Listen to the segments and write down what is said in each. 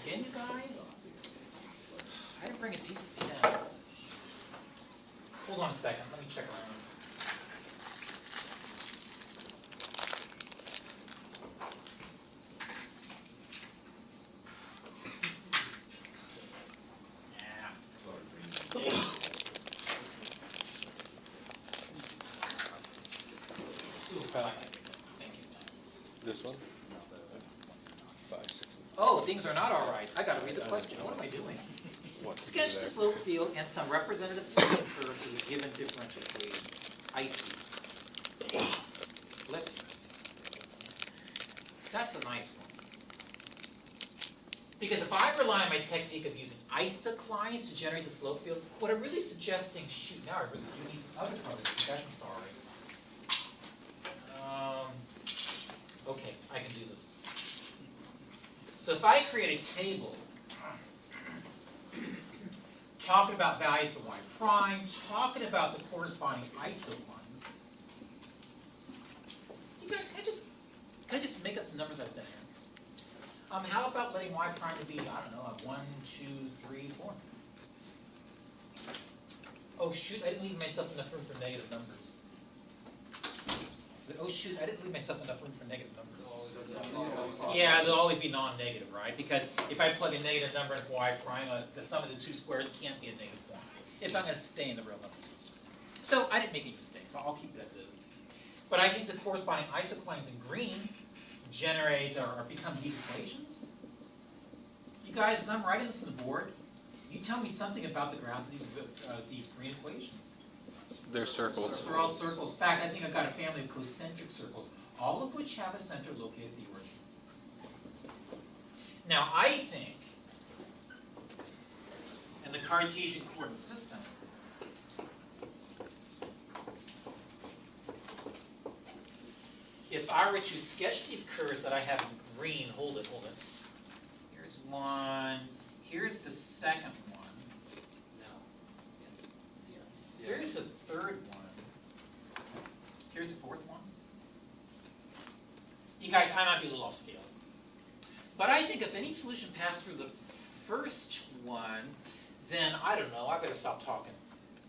Can you guys? I didn't bring a decent pen. Hold on a second. Let me check around. This one? 5, 6. Oh, things are not all right. I gotta read the question. What am I doing? Sketch the slope field and some representative solution curves of a given differential equation. I see. Bless you. That's a nice one. Because if I rely on my technique of using isoclines to generate the slope field, what I'm really suggesting, shoot, now I really do need some other colors. I'm sorry. Okay, I can do this. So if I create a table talking about values for y prime, talking about the corresponding isoclines, you guys, can I just make up some numbers out of thin air? How about letting y prime to be, I don't know, a 1, 2, 3, 4? Oh shoot, I didn't leave myself enough room for negative numbers. Oh shoot, I didn't leave myself enough room for negative numbers. Yeah, they'll always be non-negative, right? Because if I plug a negative number into y prime, the sum of the two squares can't be a negative 1 if I'm going to stay in the real number system. So I didn't make any mistakes. I'll keep it as is. But I think the corresponding isoclines in green generate or become these equations. You guys, as I'm writing this on the board, you tell me something about the graphs of these green equations. They're circles. They're all circles. In fact, I think I've got a family of concentric circles, all of which have a center located at the origin. Now, I think in the Cartesian coordinate system, if I were to sketch these curves that I have in green, hold it. Here's one. Here's the second one. No. Yes. Yeah. Here's a third one. Here's a fourth one. You guys, I might be a little off scale. But I think if any solution passed through the first one, then I don't know, I better stop talking.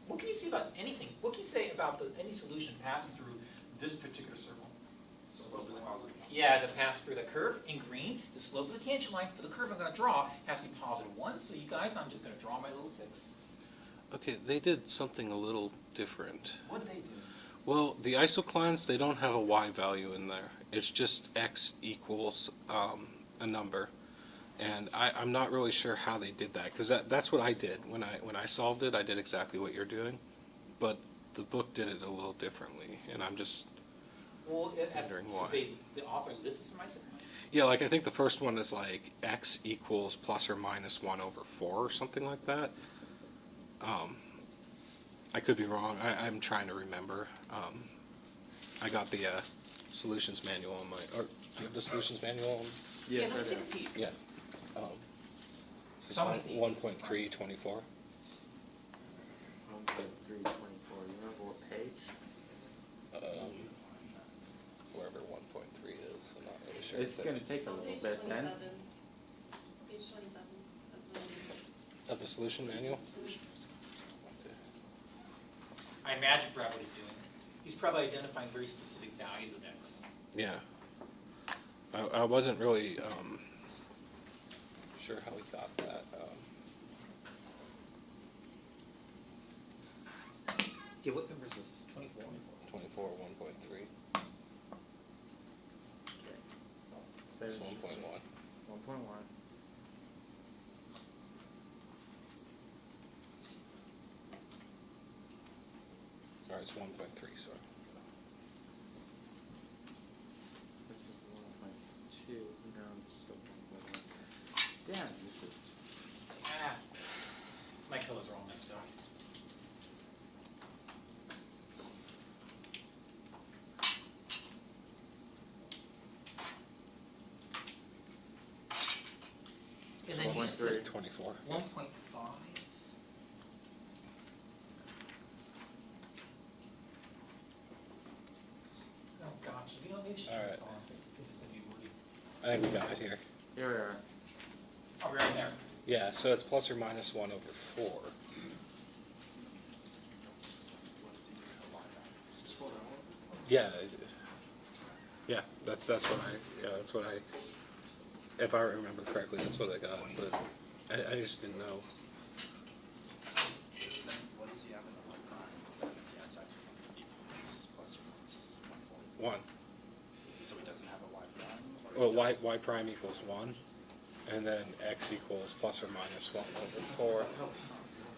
What can you say about anything? What can you say about any solution passing through this particular circle? Slope is positive. Yeah, as it passed through the curve in green, the slope of the tangent line for the curve I'm going to draw has to be positive 1. So you guys, I'm just going to draw my little ticks. Okay, they did something a little different. What did they do? Well, the isoclines, they don't have a y value in there. It's just x equals a number. And I'm not really sure how they did that, because that's what I did. When I solved it, I did exactly what you're doing. But the book did it a little differently, and I'm just wondering why. So the author listed some isoclines? Yeah, like I think the first one is like x equals plus or minus 1 over 4 or something like that. I could be wrong. I'm trying to remember. I got the solutions manual on my. Or do you have the solutions manual on? Yes, Yeah, I let me do. take a peek. Yeah. So I wanna see. 1.3, 24. 1.324. You remember what page? Wherever 1.3 is, I'm not really sure. It's going to take a little Page bit then. 27. Page 27 of Of the solution manual? the solution. Okay. I imagine Brad what he's doing. He's probably identifying very specific values of x. Yeah. I wasn't really sure how he got that. Okay, what number is this? 24? 24, 1.3. So It's 1.1. 1.1. Alright, it's 1.3, sorry. This is 1.2. No, I'm still 1.1. Damn, this is. My colors are all messed up. And then you said 24. 1.5. Oh gosh, you know, maybe we should turn this on. I think it's gonna be wordy. I think we got it here. Here we are. Are we ready? Yeah, so it's plus or minus 1 over 4. What is the y value? Yeah, yeah, that's what I, if I remember correctly, that's what I got, but I just didn't know. Then what does he have in the y prime? Then yes, x equals plus or minus 140. 1. So he doesn't have a y prime? Or Well, he does? y prime equals 1, and then x equals plus or minus 1 over 4,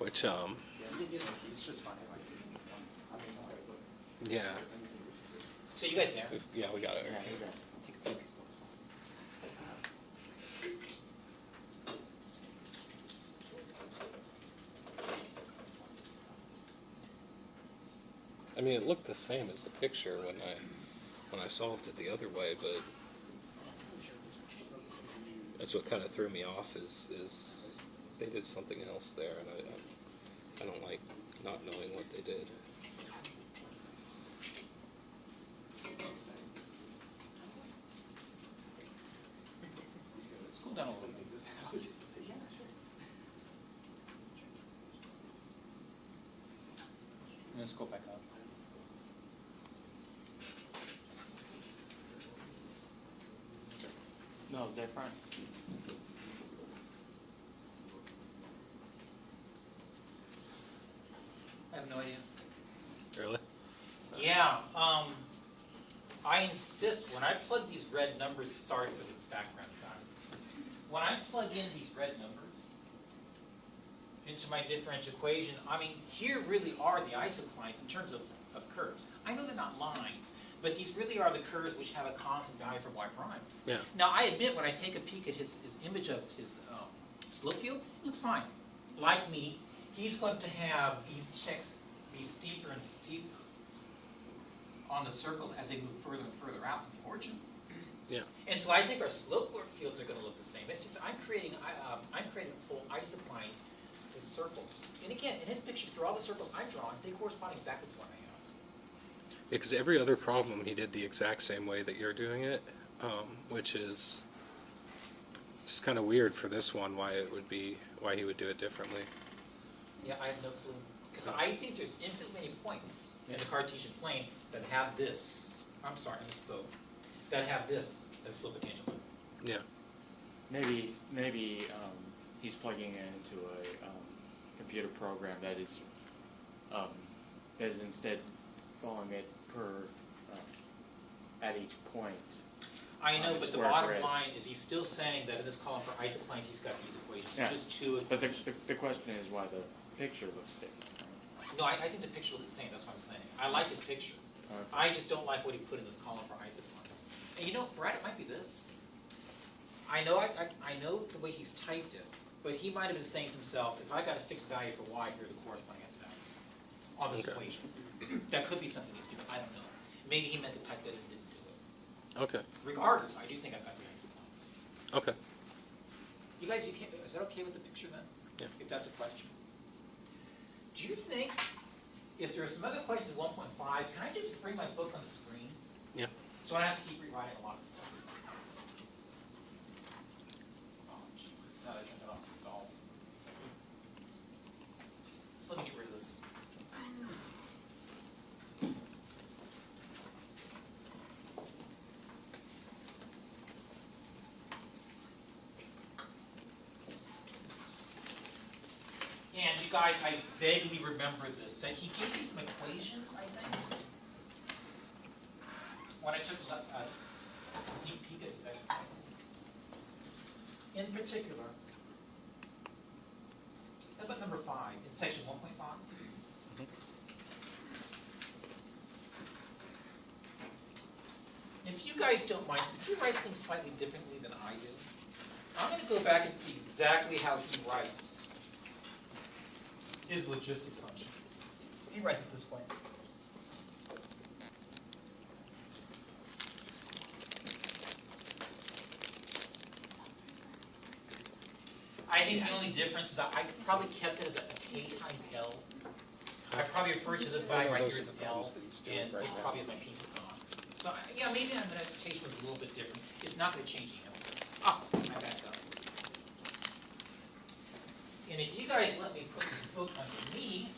which, Yeah, so he's just finding like one. yeah, So you guys there? yeah, we got it. Yeah, he's got. Take a peek. I mean, it looked the same as the picture when I solved it the other way, but that's what kind of threw me off is they did something else there, and I don't like not knowing what they did. Let's cool down a little bit. And let's go back up. No, different. I have no idea. Really? Yeah, I insist, when I plug these red numbers, sorry for the background guys. When I plug in these red numbers into my differential equation, I mean, here really are the isoclines in terms of curves. I know they're not lines, but these really are the curves which have a constant value for y prime. Yeah. Now, I admit, when I take a peek at his image of his slope field, it looks fine. Like me, he's going to have these checks be steeper and steeper on the circles as they move further and further out from the origin. Yeah. And so I think our slope fields are going to look the same. It's just I'm creating whole isoclines with circles. And again, in his picture, through all the circles I'm drawing, they correspond exactly to what I have. Because every other problem he did the exact same way that you're doing it, which is just kind of weird for this one why he would do it differently. Yeah, I have no clue. Because I think there's infinite many points in the Cartesian plane that have this. I'm sorry, I misspoke. That have this as slope of tangent line. Yeah. Maybe he's plugging it into a computer program that is instead following it per at each point. I know, on but the square bottom grid. line is he's still saying that in this column for isoclines, he's got these equations, Yeah. just two But equations. the question is why the picture looks different. No, I think the picture looks the same, that's what I'm saying. I like his picture. Okay. I just don't like what he put in this column for isoclines. And you know, Brad, it might be this. I know the way he's typed it, but he might have been saying to himself, if I got a fixed value for y, here are the corresponding answer values on this Okay. equation. That could be something he's doing, I don't know. Maybe he meant to type that and didn't do it. Okay. Regardless, I do think I've got the isoclines. Okay. You guys, is that okay with the picture then? Yeah. If that's a question. Do you think, if there are some other questions at 1.5, can I just bring my book on the screen? Yeah. So I don't have to keep rewriting a lot of stuff. Oh, jeez, now that I turned it off, stall. So let me get rid of this. And you guys, I vaguely remember this. That he gave me some equations, I think. When I took a sneak peek at his exercises. In particular, how about number 5 in section 1.5? If you guys don't mind, since he writes things slightly differently than I do, I'm going to go back and see exactly how he writes his logistics function. He writes it this way. I think the only difference is I probably kept it as a k times L. I probably referred to this value right here as an L, and this probably is my piece of thought. So, yeah, maybe the notation was a little bit different. It's not going to change the answer. Oh, I backed up. And if you guys let me put this book underneath,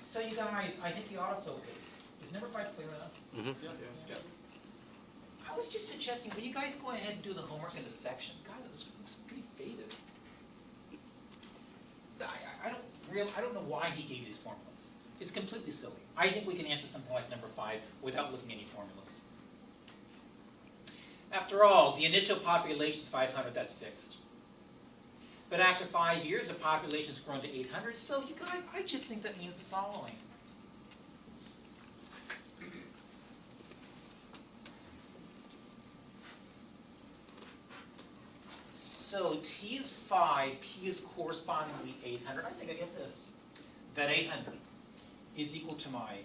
so you guys, I think the autofocus, is number 5 clear enough? Mm-hmm. I was just suggesting, will you guys go ahead and do the homework in this section? God, it looks pretty faded. I don't know why he gave you these formulas. It's completely silly. I think we can answer something like number 5 without looking at any formulas. After all, the initial population is 500, that's fixed. But after 5 years, the population's grown to 800, so you guys, I just think that means the following. So t is 5, p is correspondingly 800. I think I get this. That 800 is equal to my,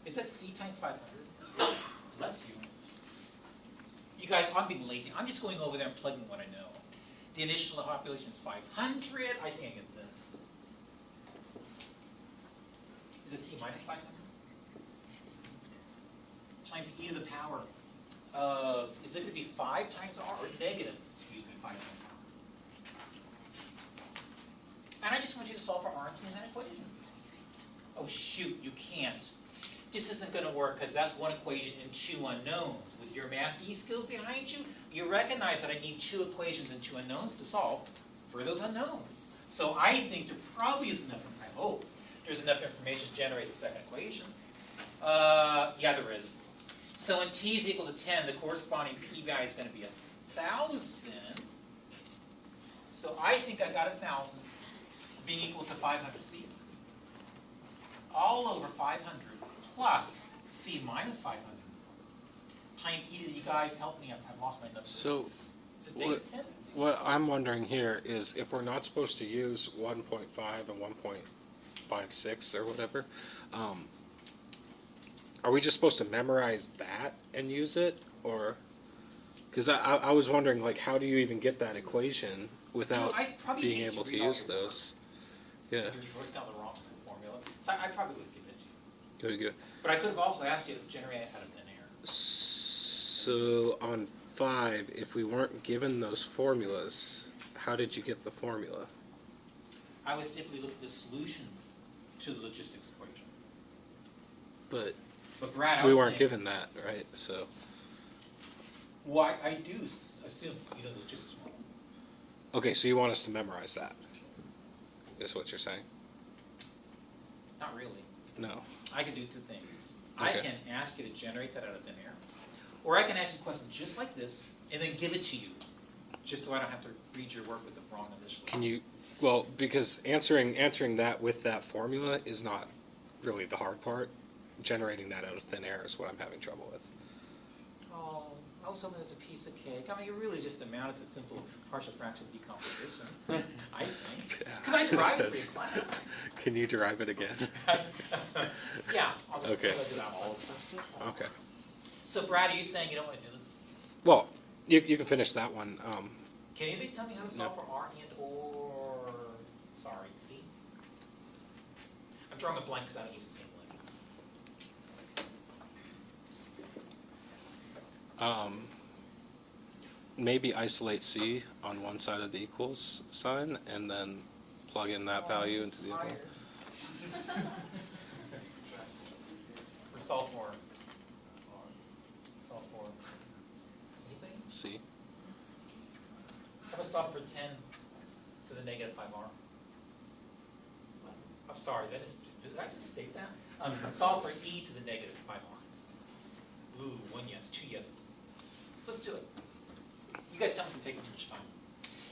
is that c times 500? Bless you. You guys, I'm being lazy. I'm just going over there and plugging what I know. The initial population is 500. I think I get this. Is it c minus 500? Times e to the power of, is it going to be 5 times r, or negative, excuse me, 5 times r? And I just want you to solve for r and c in that equation. Oh shoot, you can't. This isn't going to work because that's one equation and 2 unknowns. With your math D skills behind you, you recognize that I need 2 equations and 2 unknowns to solve for those unknowns. So I think there probably is enough, I hope, there's enough information to generate the second equation. Yeah, there is. So when t is equal to 10, the corresponding p-value is going to be 1,000. So I think I got 1,000 being equal to 500c. All over 500 plus c minus 500 times e to the, you guys help me, I've lost my numbers. So Is it negative 10? what I'm wondering here is if we're not supposed to use 1.5 and 1.56 or whatever, are we just supposed to memorize that and use it? Or, because I was wondering, like, how do you even get that equation without No, I'd probably being need able to read all use your work. those? Yeah. You wrote down the wrong formula. So I probably would have given it to you. Good, good. But I could have also asked you to generate it out of thin air. So on 5, if we weren't given those formulas, how did you get the formula? I would simply look at the solution to the logistics equation. But But Brad, I we was weren't saying, given that, right? So well, I do assume you know the logistics model. okay, so you want us to memorize that? Is what you're saying? Not really. No. I can do 2 things. I Okay. can ask you to generate that out of thin air, or I can ask you a question just like this and then give it to you, just so I don't have to read your work with the wrong initial. Can you? Well, because answering that with that formula is not really the hard part. Generating that out of thin air is what I'm having trouble with. Oh, I was hoping it was a piece of cake. I mean, you really just amounted to simple partial fraction decomposition, I think. Because I derived it for your class. Can you derive it again? Yeah, I'll just Okay. do that outside. Okay. So Brad, are you saying you don't want to do this? Well, you can finish that one. Can anybody tell me how to solve for R and or, sorry, C? I'm drawing a blank because I don't use the same blanks. Maybe isolate C on one side of the equals sign, and then plug in that value into the other one. Or solve for anything? C. How about solve for 10 to the negative 5r? I'm sorry, did I just state that? Solve for e to the negative 5r. Ooh, 1 yes, 2 yeses. Let's do it. You guys tell me if I'm taking too much time.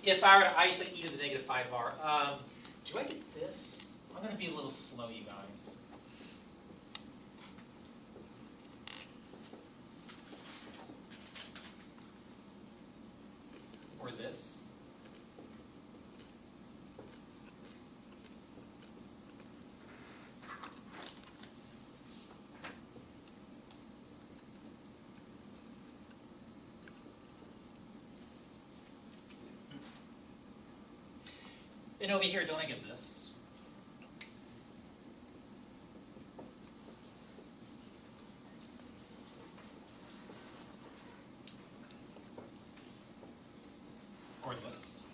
If I were to isolate e to the negative 5r, do I get this? I'm going to be a little slow, you guys. Or this? And over here, don't I get this? Or this?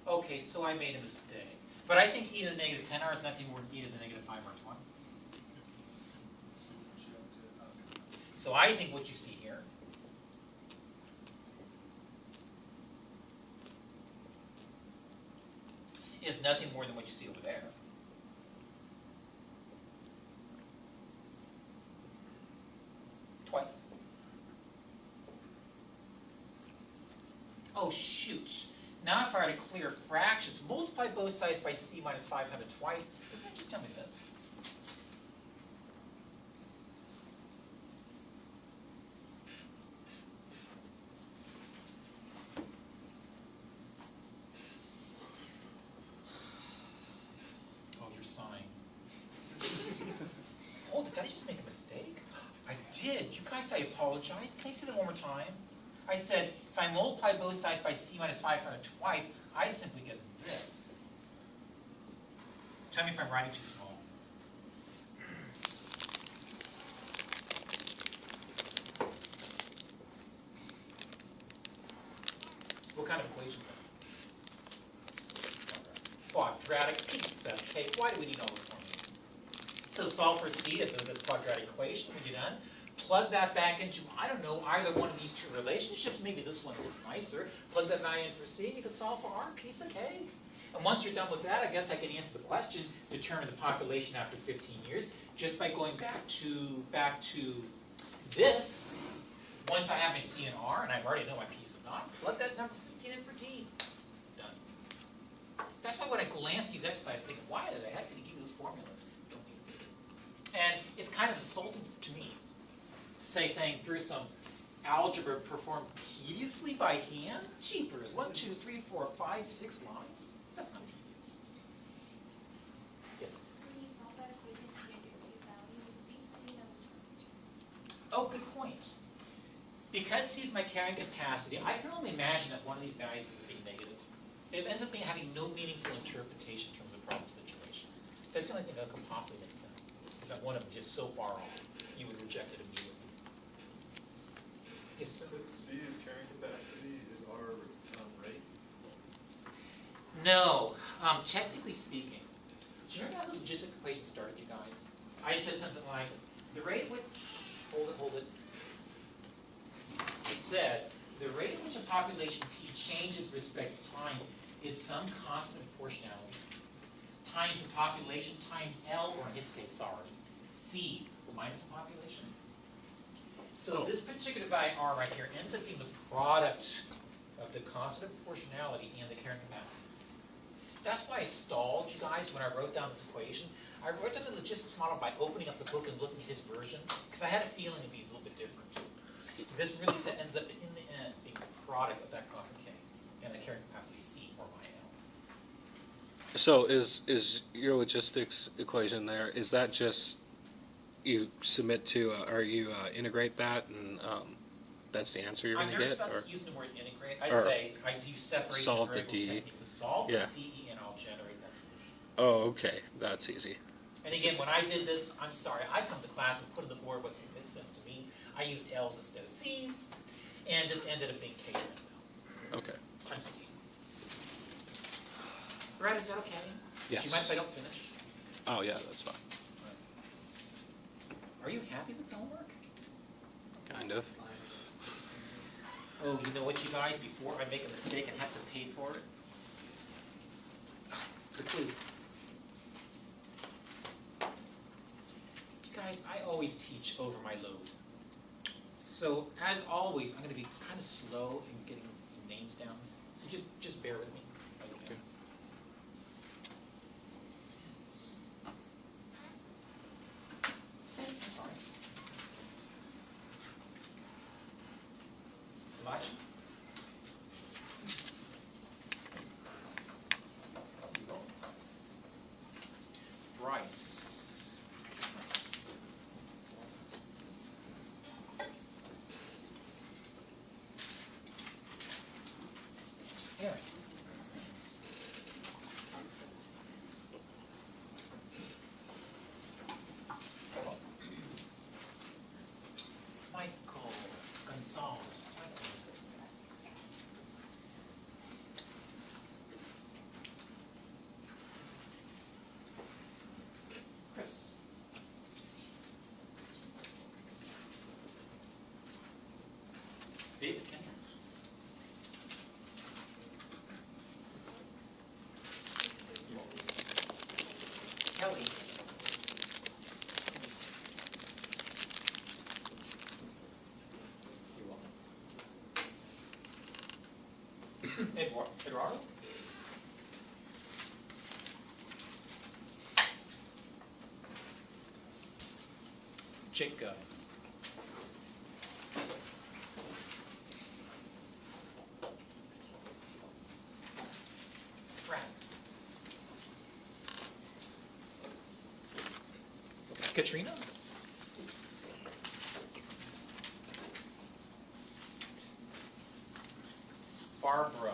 Okay, so I made a mistake. But I think e to the negative 10r is nothing more than e to the negative 5r twice. So I think what you see here is nothing more than what you see over there. Twice. Oh, shoot. Now if I were to clear fractions, multiply both sides by c minus 500 twice, doesn't that just tell me this? Oh, you're sighing. Oh, did I just make a mistake? I did. You guys, I apologize. Can I say that one more time? I said, if I multiply both sides by c minus 500 twice, I simply get this. Tell me if I'm writing too small. What kind of equation is that? Quadratic piece of cake. Why do we need all those formulas? So solve for c of this quadratic equation when you're done. Plug that back into, I don't know, either one of these two relationships. Maybe this one looks nicer. Plug that back in for c, and you can solve for r, piece of cake. And once you're done with that, I guess I can answer the question, determine the population after 15 years, just by going back to this. Once I have my c and r, and I already know my piece of knot, plug that number 15 in for t. Done. That's why when I glance at these exercises, I think, why the heck did he give you those formulas? Don't need it. And it's kind of insulting to me. Saying through some algebra performed tediously by hand? Cheapers. 1, 2, 3, 4, 5, 6 lines? That's not tedious. Yes? When you solve that equation to get your two values of c, how do you know which one to choose? Oh, good point. Because c is my carrying capacity, I can only imagine that one of these guys is being negative. It ends up having no meaningful interpretation in terms of problem situation. That's the only thing that could possibly make sense. Is that one of them just so far off, you would reject it immediately. Yes, sir? C is carrying capacity, is R rate? No. Technically speaking, do you remember how the logistic equation started, you guys? I said something like, the rate at which, hold it. I said, the rate at which a population P changes with respect to time is some constant of proportionality times the population times L, or in his case, sorry, C minus the population. So this particular value R right here ends up being the product of the constant of proportionality and the carrying capacity. That's why I stalled, you guys, when I wrote down this equation. I wrote down the logistics model by opening up the book and looking at his version, because I had a feeling it'd be a little bit different. This really ends up, in the end, being the product of that constant K and the carrying capacity C or my L. So is your logistics equation there, is that just you submit to, or you integrate that, and that's the answer you're going to I'm get? nervous about Or? using the word integrate. I'd or say I do separate the solve the variables D. technically. Solve Yeah. this DE and I'll generate that solution. Oh, okay, that's easy. And again, when I did this, I'm sorry, I come to class and put on the board what makes sense to me. I used L's instead of C's, and this ended up being K times L. Okay. Times D. Brad, is that okay? Yes. Do you mind if I don't finish? Oh, yeah, that's fine. Are you happy with the homework? Kind of. Oh, you know what, you guys? Before I make a mistake and have to pay for it, the quiz. You guys, I always teach over my load. So, as always, I'm going to be kind of slow in getting names down. So just bear with me. Okay. Yes, I'm sorry. Bryce. Bryce. Aaron. Michael Gonzalez. Chris. David Kenyon. Kelly. You're welcome. Eduardo? Jacob. Brad. Katrina? Barbara.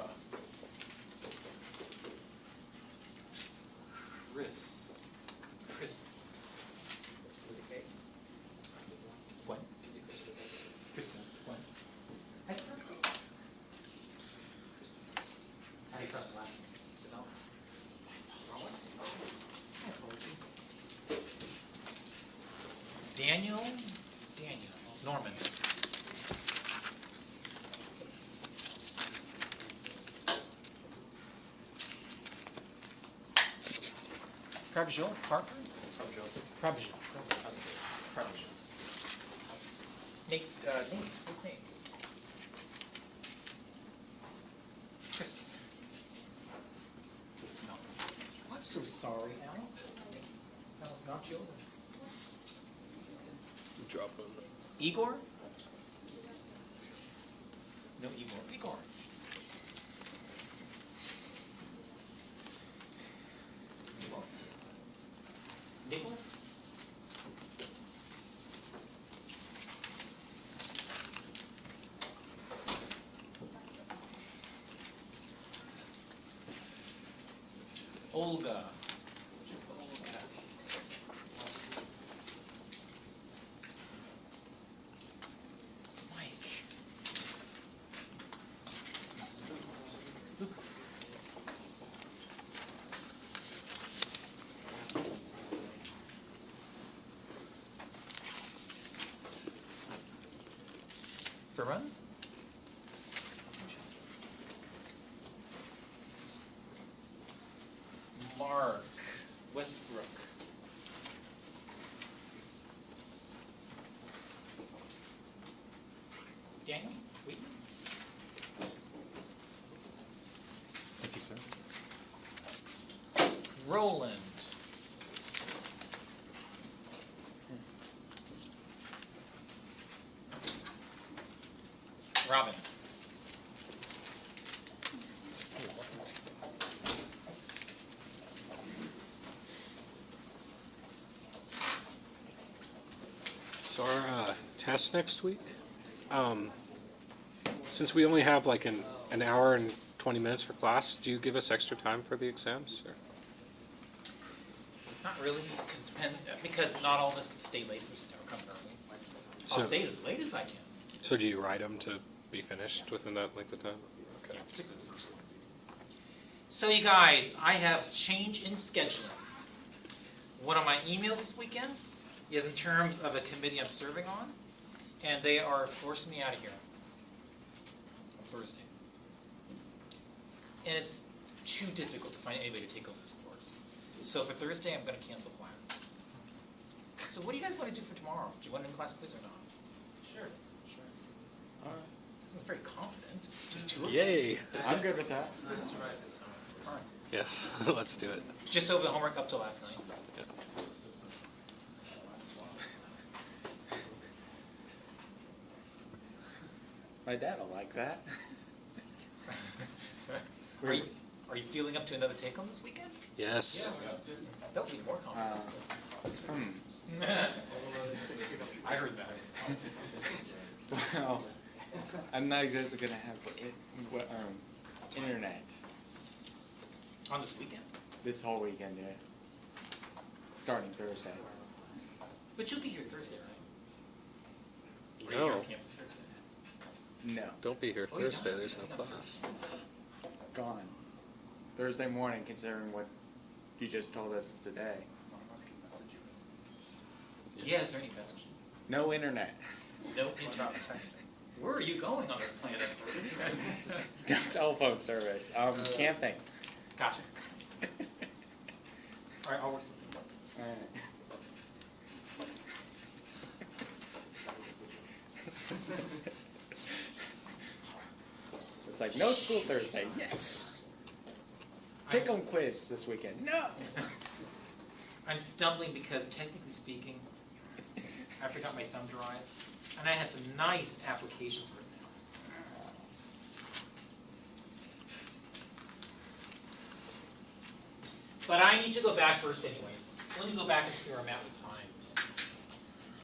Chris. Chris. Gwen. Kristen. Gwen. How do you pronounce it? How do you pronounce the last name? Sinal. My apologies. Daniel. Norman. Prabhajol. Parker. Prabhajol. Nate, what's Nate? Chris. No. I'm so sorry, Alice. Alice, not you. Drop them. Igor? No, Igor. Igor. Nicholas? Olga. Mike. Farun? Mark Westbrook. Daniel Wheaton? Thank you, sir. Roland. Robin. So our test next week, since we only have like an hour and 20 minutes for class, do you give us extra time for the exams? Or? Not really, because not all of us can stay late or come early. I'll So- stay as late as I can. So do you write them to be finished within that length of time? Okay. Yeah, particularly the first one. So you guys, I have change in scheduling. One of my emails this weekend is in terms of a committee I'm serving on, and they are forcing me out of here on Thursday. And it's too difficult to find anybody to take over this course. So for Thursday, I'm gonna cancel plans. So what do you guys wanna do for tomorrow? Do you want an in-class quiz or not? Sure. All right. I'm very confident, just two of them. Yay! I'm good with that. That's right, it's All right. Yes, let's do it. Just over the homework up till last night. Yeah. My dad will like that. Are you feeling up to another take-home this weekend? Yes. That would be more complicated. I heard that. Well, I'm not exactly gonna have internet On this weekend? this whole weekend, yeah. Starting Thursday. But you'll be here Thursday, right? Or No. you're on campus Thursday? No, Don't be here Oh, you're not? Thursday, there's no class. gone. Thursday morning, considering what you just told us today. Oh, I must get a message you. Yeah, is there any message? No internet. No internet texting. Where are you going on this planet? No telephone service. Camping. Gotcha. All right, I'll work something out. Alright. It's like, no school Thursday. Yes! Take-home quiz this weekend. No! I'm stumbling because technically speaking, I forgot my thumb drive, and I have some nice applications written out. But I need to go back first anyways, so let me go back and see where I'm at with